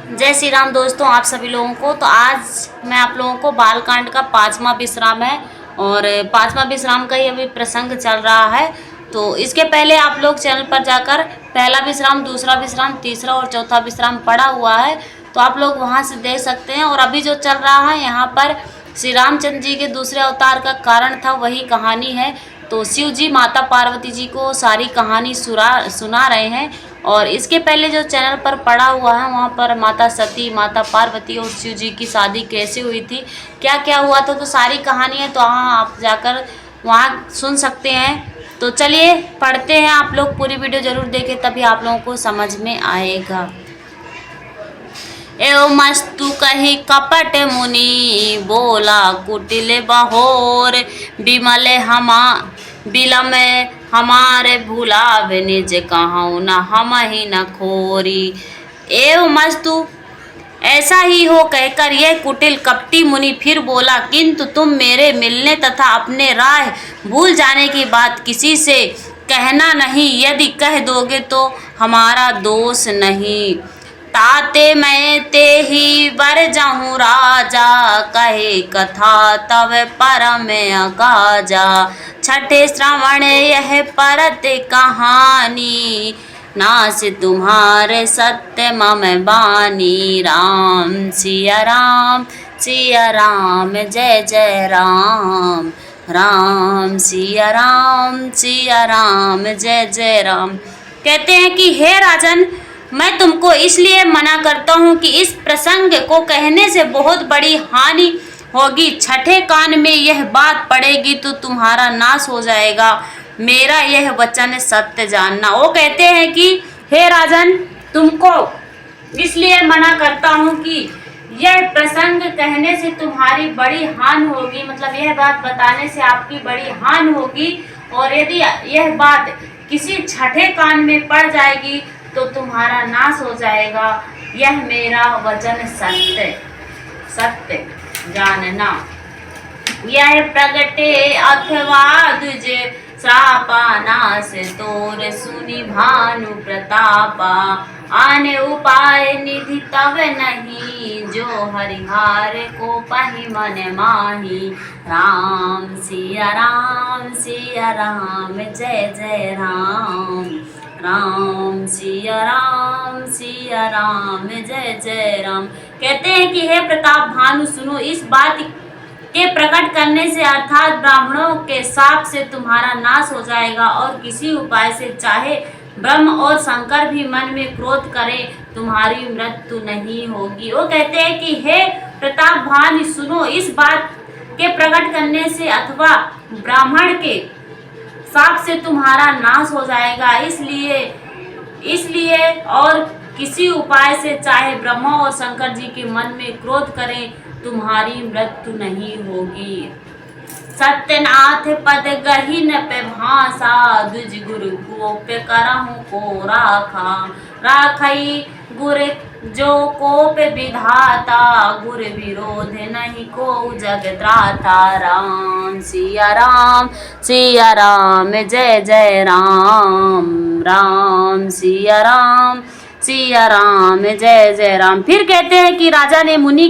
जय श्री राम दोस्तों, आप सभी लोगों को। तो आज मैं आप लोगों को बालकांड का 5वां विश्राम है और 5वां विश्राम का ही अभी प्रसंग चल रहा है। तो इसके पहले आप लोग चैनल पर जाकर पहला विश्राम, दूसरा विश्राम, तीसरा और चौथा विश्राम पड़ा हुआ है, तो आप लोग वहां से देख सकते हैं। और अभी जो चल रहा है यहाँ पर श्री रामचंद्र जी के दूसरे अवतार का कारण था, वही कहानी है। तो शिव जी माता पार्वती जी को सारी कहानी सुना रहे हैं। और इसके पहले जो चैनल पर पड़ा हुआ है वहाँ पर माता सती, माता पार्वती और शिव जी की शादी कैसे हुई थी, क्या क्या हुआ था, तो सारी कहानी है। तो वहाँ आप जाकर वहाँ सुन सकते हैं। तो चलिए पढ़ते हैं। आप लोग पूरी वीडियो जरूर देखें, तभी आप लोगों को समझ में आएगा। एव मस्तु कही कपट मुनि, बोला कुटिल बहोर, बिलम हमारे भूलावे निज कहूँ न हम ही न खोरी। एव मस्तु ऐसा ही हो कहकर यह कुटिल कपटी मुनि फिर बोला, किंतु तुम मेरे मिलने तथा अपने राह भूल जाने की बात किसी से कहना नहीं। यदि कह दोगे तो हमारा दोष नहीं। ताते मैं ते ही बर जाहूँ राजा, कहे कथा तब परम अगाजा। छठे श्रवण यह परत कहानी, नास तुम्हारे सत्य मम बानी। राम सिया राम, सिया राम जय जय राम। राम सिया राम, सिया राम जय जय राम। कहते हैं कि हे राजन, मैं तुमको इसलिए मना करता हूँ कि इस प्रसंग को कहने से बहुत बड़ी हानि होगी। छठे कान में यह बात पड़ेगी तो तुम्हारा नाश हो जाएगा। मेरा यह वचन सत्य जानना। वो कहते हैं कि हे राजन, तुमको इसलिए मना करता हूँ कि यह प्रसंग कहने से तुम्हारी बड़ी हानि होगी, मतलब यह बात बताने से आपकी बड़ी हानि होगी। और यदि यह बात किसी छठे कान में पड़ जाएगी तो तुम्हारा नाश हो जाएगा। यह मेरा वचन सत्य सत्य जानना। यह प्रगटे अथवा द्विज श्रापा, नाश तोर सुनि भानु प्रतापा। आने उपाय निधि तब नहीं, जो हरिहार को पहि मन माही। राम सिया राम, सिया राम जय जय राम। राम सिया राम, सिया राम जय जय राम। कहते हैं कि हे प्रताप भानु, सुनो, इस बात के प्रकट करने से अर्थात ब्राह्मणों के शाप से तुम्हारा नाश हो जाएगा। और किसी उपाय से चाहे ब्रह्म और शंकर भी मन में क्रोध करें, तुम्हारी मृत्यु नहीं होगी। वो कहते हैं कि हे प्रताप भानु, सुनो, इस बात के प्रकट करने से अथवा ब्राह्मण के शाप से तुम्हारा नाश हो जाएगा। इसलिए और किसी उपाय से चाहे ब्रह्मा और शंकर जी के मन में क्रोध करें, तुम्हारी मृत्यु नहीं होगी। सत्यनाथ पद गहिन पे भाषा, द्विज गुरु गोप करहु को राखा। राखई गुर जो कोप विधाता, गुर विरोध नहीं को जगत्राता। राम सिया राम, सिया राम जय जय राम। राम सिया राम, सिया राम जय जय राम। फिर कहते हैं कि राजा ने मुनि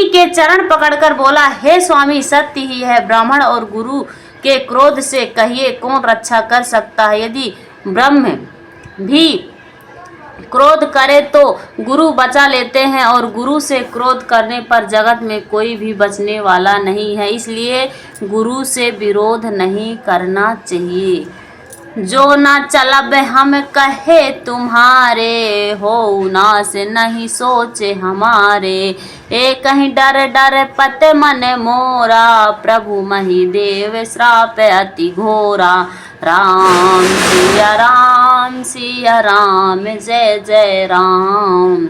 के चरण पकड़कर बोला, हे स्वामी, सत्य ही है, ब्राह्मण और गुरु के क्रोध से कहिए कौन रक्षा कर सकता है। यदि ब्रह्म भी क्रोध करे तो गुरु बचा लेते हैं, और गुरु से क्रोध करने पर जगत में कोई भी बचने वाला नहीं है। इसलिए गुरु से विरोध नहीं करना चाहिए। जो न चलब हम कहे तुम्हारे, हो ना से नहीं सोचे हमारे। एक कहीं डर डर पत मन मोरा, प्रभु मही देव श्राप अति घोरा। राम सिया राम, सिया राम जय जय राम।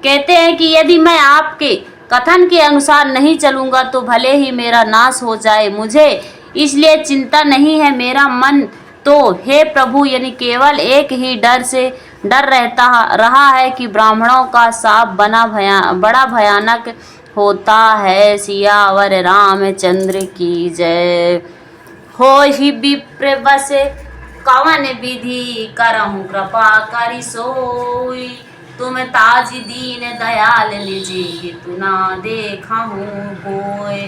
कहते हैं कि यदि मैं आपके कथन के अनुसार नहीं चलूँगा तो भले ही मेरा नाश हो जाए, मुझे इसलिए चिंता नहीं है। मेरा मन तो हे प्रभु, यानी केवल एक ही डर रहा है कि ब्राह्मणों का शाप बड़ा भयानक होता है। सियावर रामचंद्र की जय। हो ही विप्र बस कवन विधि, करहु कृपा करि सोई। तुम ताज दीन दयाल निजी तू ना देखा हूँ होए।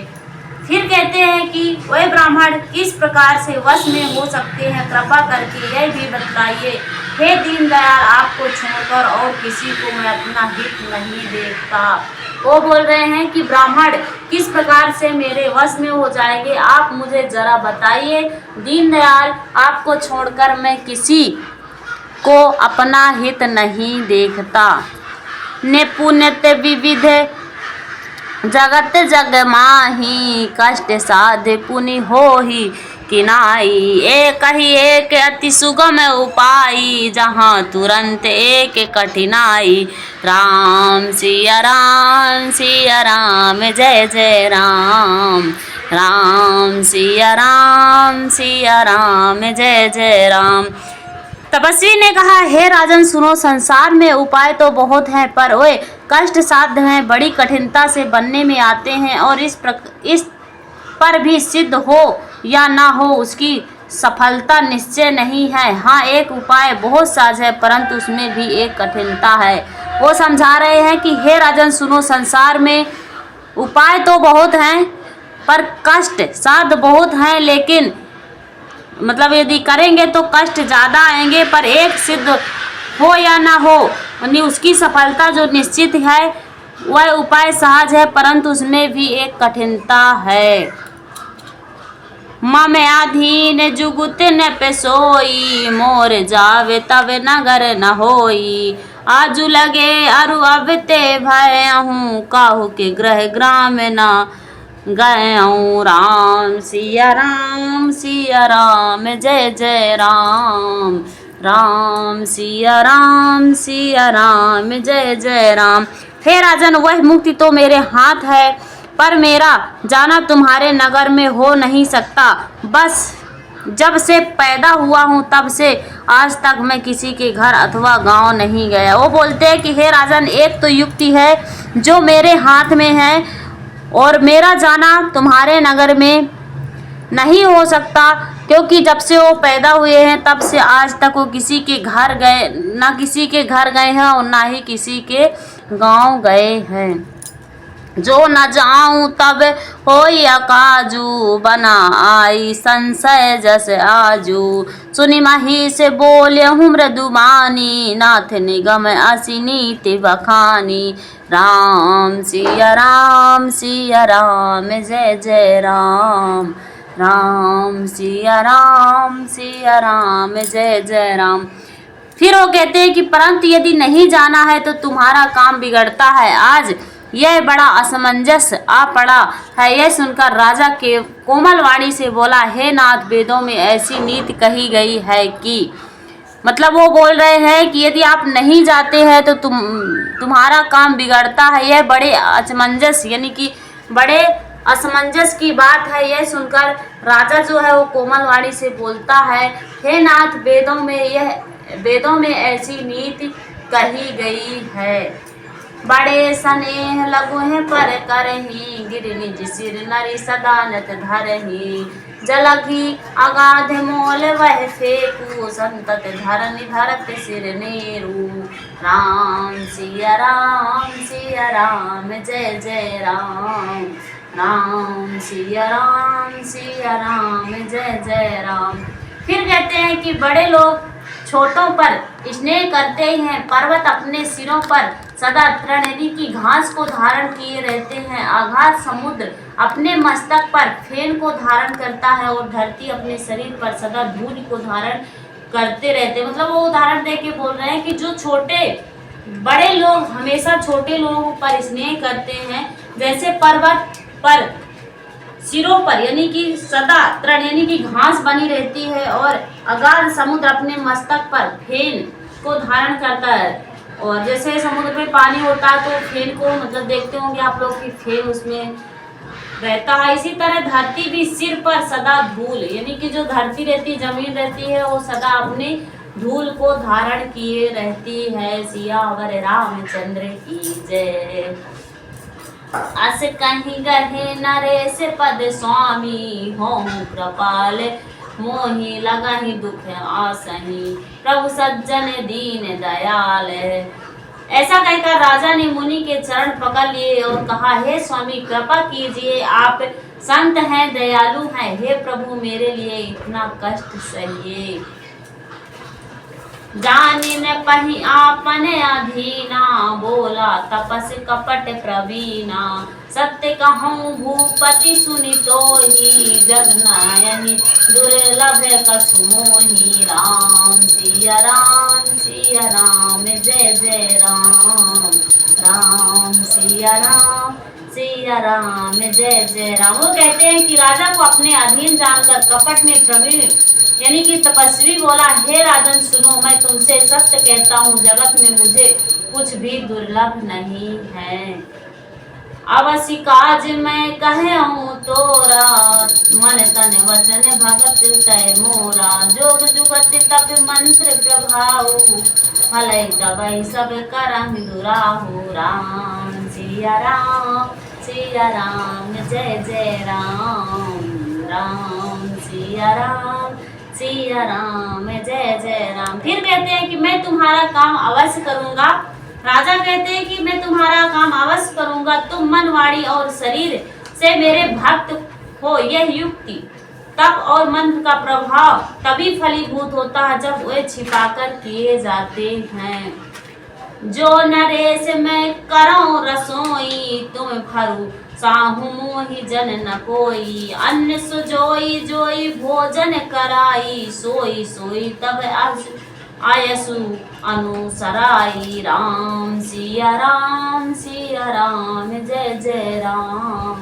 फिर कहते हैं कि वे ब्राह्मण किस प्रकार से वश में हो सकते हैं, कृपा करके यह भी बतलाइए। हे दीनदयाल, आपको छोड़कर और किसी को मैं अपना हित नहीं देखता। वो बोल रहे हैं कि ब्राह्मण किस प्रकार से मेरे वश में हो जाएंगे, आप मुझे जरा बताइए। दीनदयाल, आपको छोड़कर मैं किसी को अपना हित नहीं देखता। ने पुण्यत विविध जगत जग माही, कष्ट साध पुनि होहि किनाई। एक ही एक अति सुगम उपाय, जहाँ तुरंत एक कठिनाई। राम सिया राम सिया राम जय जय राम। राम सिया राम सिया राम जय जय राम। तपस्वी ने कहा, हे राजन सुनो, संसार में उपाय तो बहुत हैं, पर वे कष्ट साध्य हैं, बड़ी कठिनता से बनने में आते हैं, और इस पर भी सिद्ध हो या ना हो उसकी सफलता निश्चय नहीं है। हाँ, एक उपाय बहुत सहज है, परंतु उसमें भी एक कठिनता है। वो समझा रहे हैं कि हे राजन सुनो, संसार में उपाय तो बहुत हैं, पर कष्ट साध्य बहुत हैं, लेकिन मतलब यदि करेंगे तो कष्ट ज़्यादा आएंगे, पर एक सिद्ध हो या ना हो यानी उसकी सफलता जो निश्चित है, वह उपाय सहज है, परंतु उसमें भी एक कठिनता है। मम अधीन जुगुत न पे सोई, मोर जावे तब नगर न होई। आजू लगे अरु अबते भयहूँ, काहू के ग्रह ग्राम न गयऊँ। राम सिया राम जय जय राम। राम सिया राम जय जय राम। हे राजन, वह मुक्ति तो मेरे हाथ है, पर मेरा जाना तुम्हारे नगर में हो नहीं सकता। बस जब से पैदा हुआ हूँ तब से आज तक मैं किसी के घर अथवा गांव नहीं गया। वो बोलते हैं कि हे राजन, एक तो युक्ति है जो मेरे हाथ में है, और मेरा जाना तुम्हारे नगर में नहीं हो सकता, क्योंकि जब से वो पैदा हुए हैं तब से आज तक वो किसी के घर गए, ना किसी के घर गए हैं और ना ही किसी के गांव गए हैं। जो न जाऊं तब होई अकाजू, बना आई संशय जस आजू। सुनि मही से बोले हूँ मृदुमानी, नाथ निगम असी नीति बखानी। राम सिया राम जय जय राम। राम सिया राम जय जय राम। फिर वो कहते हैं कि परंतु यदि नहीं जाना है तो तुम्हारा काम बिगड़ता है। आज यह बड़ा असमंजस आ पड़ा है। यह सुनकर राजा के कोमल वाणी से बोला, हे नाथ, वेदों में ऐसी नीति कही गई है कि, मतलब वो बोल रहे हैं कि यदि आप नहीं जाते हैं तो तुम्हारा काम बिगड़ता है। यह बड़े असमंजस यानी कि बड़े असमंजस की बात है। यह सुनकर राजा जो है वो कोमल वाणी से बोलता है, हे नाथ, वेदों में ऐसी नीति कही गई है। बड़े स्नेह लगु हैं पर करही, गिर निज सिर नरी सदानत धरही। जलघी अगाध मोल वह फेकू, संतत धरनि धरत सिर नेरू। राम सिया राम जय जय राम। राम सिया राम जय जय राम। फिर कहते हैं कि बड़े लोग छोटों पर स्नेह करते हैं, पर्वत अपने सिरों पर सदा तृणेरी की घास को धारण किए रहते हैं। अगाध समुद्र अपने मस्तक पर फेन को धारण करता है, और धरती अपने शरीर पर सदा धूल को धारण करते रहते हैं। मतलब वो उदाहरण दे के बोल रहे हैं कि जो बड़े लोग हमेशा छोटे लोगों पर स्नेह करते हैं, जैसे पर्वत पर सिरों पर यानी कि सदा तृण यानी कि घास बनी रहती है, और अगाध समुद्र अपने मस्तक पर फेन को धारण करता है। और जैसे समुद्र में पानी होता है तो फेन को मतलब देखते होंगे आप लोग कि फेन उसमें रहता है, इसी तरह धरती भी सिर पर सदा धूल यानी कि जो धरती रहती जमीन रहती है वो सदा अपने धूल को धारण किए रहती है। सियावर रामचंद्र की जय। अस कहीं गहे नरेश पद स्वामी, हों कृपाल मोहि लगहि दुख आसहि। प्रभु सज्जन दीन दयाल, ऐसा कहकर राजा ने मुनि के चरण पकड़ लिए और कहा, हे स्वामी कृपा कीजिए, आप संत हैं, दयालु हैं, हे प्रभु मेरे लिए इतना कष्ट सहिए। जानिन पही आपने अधीना, बोला तपस कपट प्रवीणा। सत्य कहूँ भूपति सुनि तोहि, जग नयनि दुर्लभ कछु मोहि। राम सिया राम सिया राम जय जय राम। राम सिया राम जय जय राम। वो कहते हैं कि राजा को अपने अधीन जानकर कपट में प्रवीण यानी कि तपस्वी बोला, हे राजन सुनो, मैं तुमसे सत्य कहता हूँ, जगत में मुझे कुछ भी दुर्लभ नहीं है। अवश्य काज मैं कहे हूँ तोरा, मन तन वचन भगत तय मोरा। जोग जुगत तप मंत्र प्रभाव, फल तबई सब करंग दुराहु। राम सिया राम जय जय राम। राम सिया राम जय जय राम। फिर कहते हैं कि मैं तुम्हारा काम अवश्य करूंगा। राजा कहते हैं कि मैं तुम्हारा काम अवश्य करूंगा, तुम मन वाणी और शरीर से मेरे भक्त हो। यह युक्ति तप और मंत्र का प्रभाव तभी फलीभूत होता है जब वे छिपाकर किए जाते हैं। जो नरेश मैं करो रसोई, तुम फरु साहु मोहि जन न कोई। अन्न सुजोई जोई भोजन कराई, सोई सोई तब आयसु अनुसराई। राम सिया राम जय जय राम।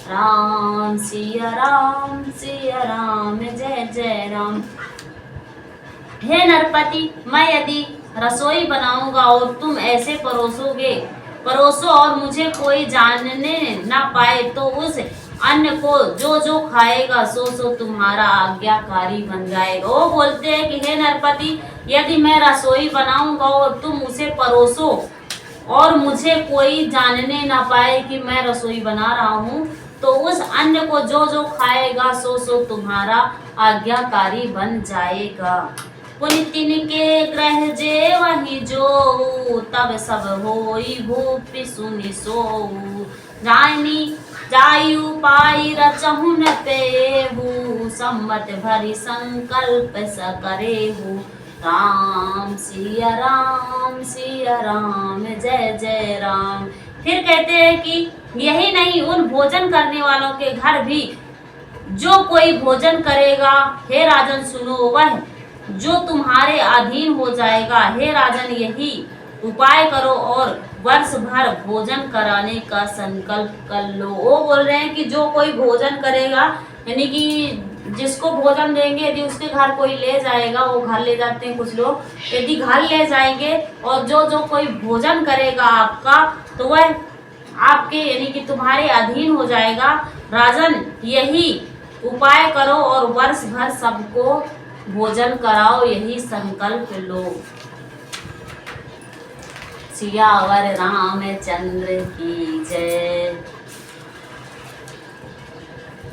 राम सिया राम जय जय राम। हे नरपति, मैं यदि रसोई बनाऊंगा और तुम ऐसे परोसो और मुझे कोई जानने ना पाए, तो उस अन्न को जो जो खाएगा सो सो तुम्हारा आज्ञाकारी बन जाएगा। वो बोलते हैं कि हे नरपति, यदि मैं रसोई बनाऊंगा और तुम उसे परोसो और मुझे कोई जानने ना पाए कि मैं रसोई बना रहा हूँ, तो उस अन्न को जो जो खाएगा सो सो तुम्हारा आज्ञाकारी बन जाएगा। पुनितिन के ग्रह जे वही जो, तब सब होई भूपि सुनि सोऊ। जायु पाई रचहु न पेहु, सम्मत भरी संकल्प स करेहु। राम सिया राम जय जय राम। फिर कहते हैं कि यही नहीं, उन भोजन करने वालों के घर भी जो कोई भोजन करेगा, हे राजन सुनो, वह जो तुम्हारे अधीन हो जाएगा। हे राजन, यही उपाय करो और वर्ष भर भोजन कराने का संकल्प कर लो। वो बोल रहे हैं कि जो कोई भोजन करेगा, यानी कि जिसको भोजन देंगे, यदि उसके घर कोई ले जाएगा, वो घर ले जाते हैं कुछ लोग, यदि घर ले जाएंगे और जो जो कोई भोजन करेगा आपका, तो वह आपके यानी कि तुम्हारे अधीन हो जाएगा। राजन, यही उपाय करो और वर्ष भर सबको भोजन कराओ, यही संकल्प लो। सियावर रामचंद्र की जय।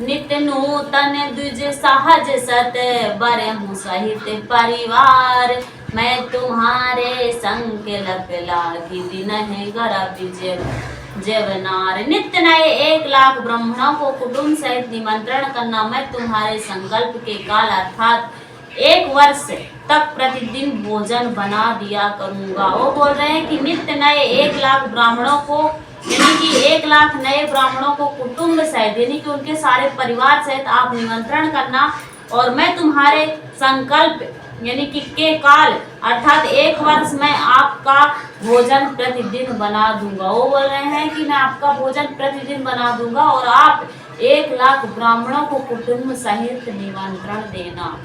नित्य नूतन द्विज सहज सत, बरहु सहित परिवार। मैं तुम्हारे संकल्प लागी, दिन है गरब जेवनार। नित्य नए 1,00,000 ब्राह्मणों को कुटुंब सहित निमंत्रण करना मैं तुम्हारे संकल्प के काल अर्थात 1 वर्ष तक प्रतिदिन भोजन बना दिया करूंगा। वो बोल रहे हैं कि नित्य नए 1,00,000 ब्राह्मणों को, यानी कि 1,00,000 नए ब्राह्मणों को कुटुंब सहित, यानी कि उनके सारे परिवार सहित आप निमंत्रण करना, और मैं तुम्हारे संकल्प यानी कि के काल अर्थात 1 वर्ष में आपका भोजन प्रतिदिन बना दूंगा। वो बोल रहे हैं कि मैं आपका भोजन प्रतिदिन बना दूंगा और आप 1,00,000 ब्राह्मणों को कुटुंब सहित निमंत्रण देना।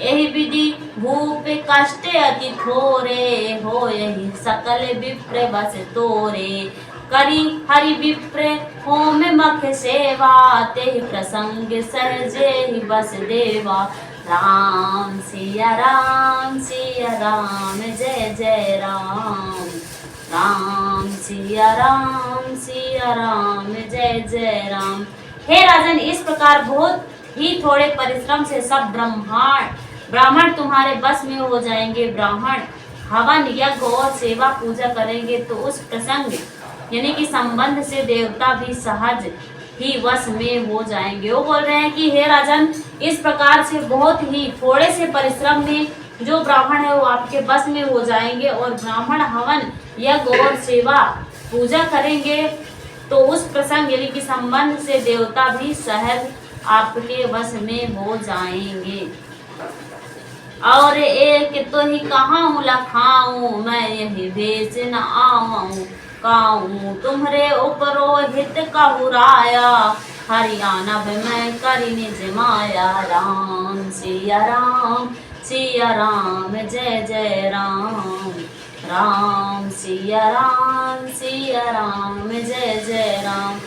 यही विधि भूप कष्ट अति थोरे, हो यही सकल विप्र बस तोरे। करी हरि विप्र होम मख सेवा, ते प्रसंग सहजे ही बस देवा। राम सिया राम जय जय राम। राम सिया राम जय जय राम। हे राजन, इस प्रकार बहुत ही थोड़े परिश्रम से सब ब्राह्मण तुम्हारे बस में हो जाएंगे। ब्राह्मण हवन यज्ञ और सेवा पूजा करेंगे तो उस प्रसंग यानी कि संबंध से देवता भी सहज ही वश में हो जाएंगे। वो बोल रहे हैं कि हे राजन, इस प्रकार से बहुत ही थोड़े से परिश्रम में जो ब्राह्मण है वो आपके बस में हो जाएंगे और ब्राह्मण हवन यज्ञ और सेवा पूजा करेंगे तो उस प्रसंग यानी कि संबंध से देवता भी सहज आपके वश में हो जाएंगे। और एक तो ही कहाँ लखाऊं, मैं यही भेष न आऊं काऊं, तुम्हारे उपरोहित कहूराया, हरियाणा में करी निज माया। राम सिया राम जय जय राम, राम सिया राम जय जय राम।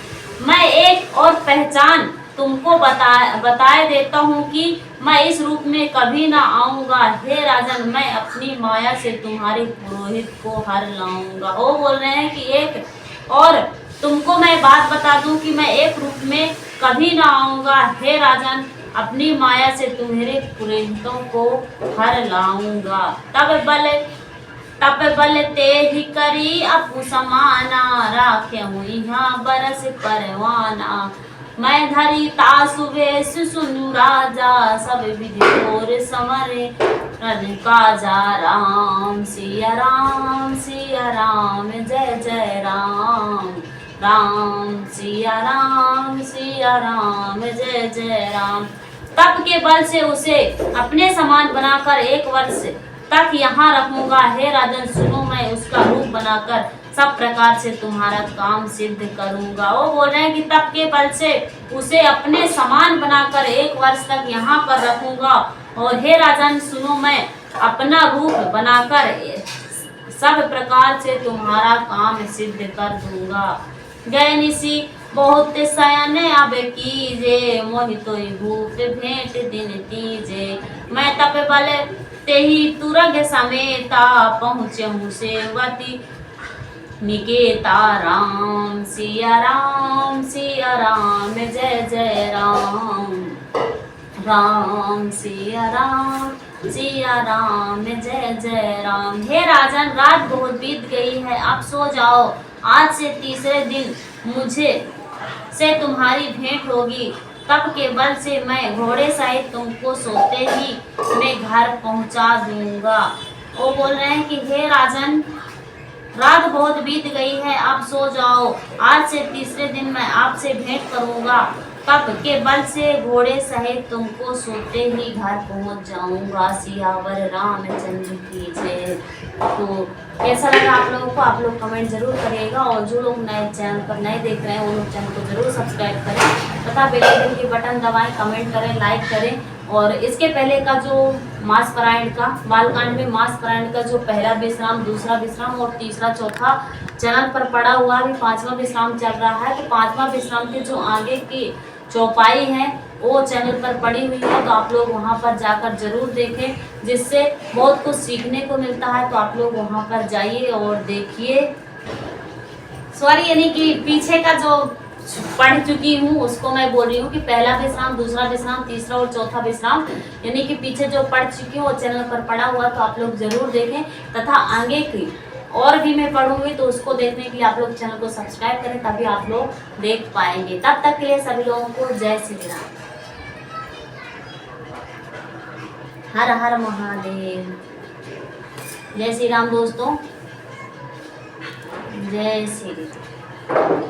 मैं एक और पहचान तुमको बताए देता हूँ कि मैं इस रूप में कभी ना आऊंगा। हे राजन, मैं अपनी माया से तुम्हारे पुरोहित को हर लाऊंगा। वो बोल रहे हैं कि एक और तुमको मैं बात बता दूं कि मैं एक रूप में कभी ना आऊंगा। हे राजन, अपनी माया से तुम्हारे पुरोहितों को हर लाऊंगा। तब बल ते ही करी अपू समाना, राखे यहाँ बरस परवाना। मैं धरी तासु वेश सुनु राजा, सब विधि और समरे रन काजा। राम सिया राम जय जय राम, राम सिया राम जय जय राम। तप के बल से उसे अपने समान बनाकर 1 वर्ष तक यहाँ रखूंगा। हे राजन सुनो, मैं उसका रूप बनाकर सब प्रकार से तुम्हारा काम सिद्ध करूंगा। वो बोल रहे हैं कि तप के बल से उसे अपने समान बनाकर 1 वर्ष तक यहाँ पर रखूंगा। और हे राजन सुनो, मैं अपना रूप बनाकर सब प्रकार से तुम्हारा काम सिद्ध कर दूंगा। गए निसी बहुत सयन अब कीजे, मोहितो भूप भेंट दिन तीजे। मैं तप बल ते ही तुरग समेता, पहुँचहूँ सेवती निकेता। राम सिया राम जय जय राम, राम सिया राम जय जय राम। हे राजन, रात बहुत बीत गई है, अब सो जाओ। आज से तीसरे दिन मुझे से तुम्हारी भेंट होगी। तप के बल से मैं घोड़े सहित तुमको सोते ही मैं घर पहुंचा दूंगा। वो बोल रहे हैं कि हे राजन, रात बहुत बीत गई है, आप सो जाओ। आज से तीसरे दिन मैं आपसे भेंट करूंगा। तप के बल से घोड़े सहित तुमको सोते ही घर पहुंच जाऊंगा। सियावर रामचंद्र की जय। तो कैसा लगा आप लोगों को, आप लोग कमेंट जरूर करिएगा। और जो लोग नए चैनल पर नए देख रहे हैं वो लोग चैनल को जरूर सब्सक्राइब करें तथा बेल आइकन की बटन दबाएं, कमेंट करें, लाइक करें। और इसके पहले का जो मास पारायण का बालकांड में मास पारायण का जो पहला विश्राम, दूसरा विश्राम और तीसरा चौथा चैनल पर पड़ा हुआ, अभी 5वां विश्राम चल रहा है। तो 5वां विश्राम के जो आगे की चौपाई है वो चैनल पर पड़ी हुई है, तो आप लोग वहां पर जाकर जरूर देखें, जिससे बहुत कुछ सीखने को मिलता है। तो आप लोग वहां पर जाइए और देखिए। सॉरी, यानी कि पीछे का जो पढ़ चुकी हूँ उसको मैं बोल रही हूँ कि पहला विश्राम, दूसरा विश्राम, तीसरा और चौथा विश्राम, यानी कि पीछे जो पढ़ चुकी हूँ वो चैनल पर पड़ा हुआ, तो आप लोग जरूर देखें। तथा आगे की और भी मैं पढ़ूंगी तो उसको देखने के लिए आप लोग चैनल को सब्सक्राइब करें, तभी आप लोग देख पाएंगे। तब तक के लिए सभी लोगों को जय श्री राम, हर हर महादेव। जय श्री राम दोस्तों, जय श्री राम।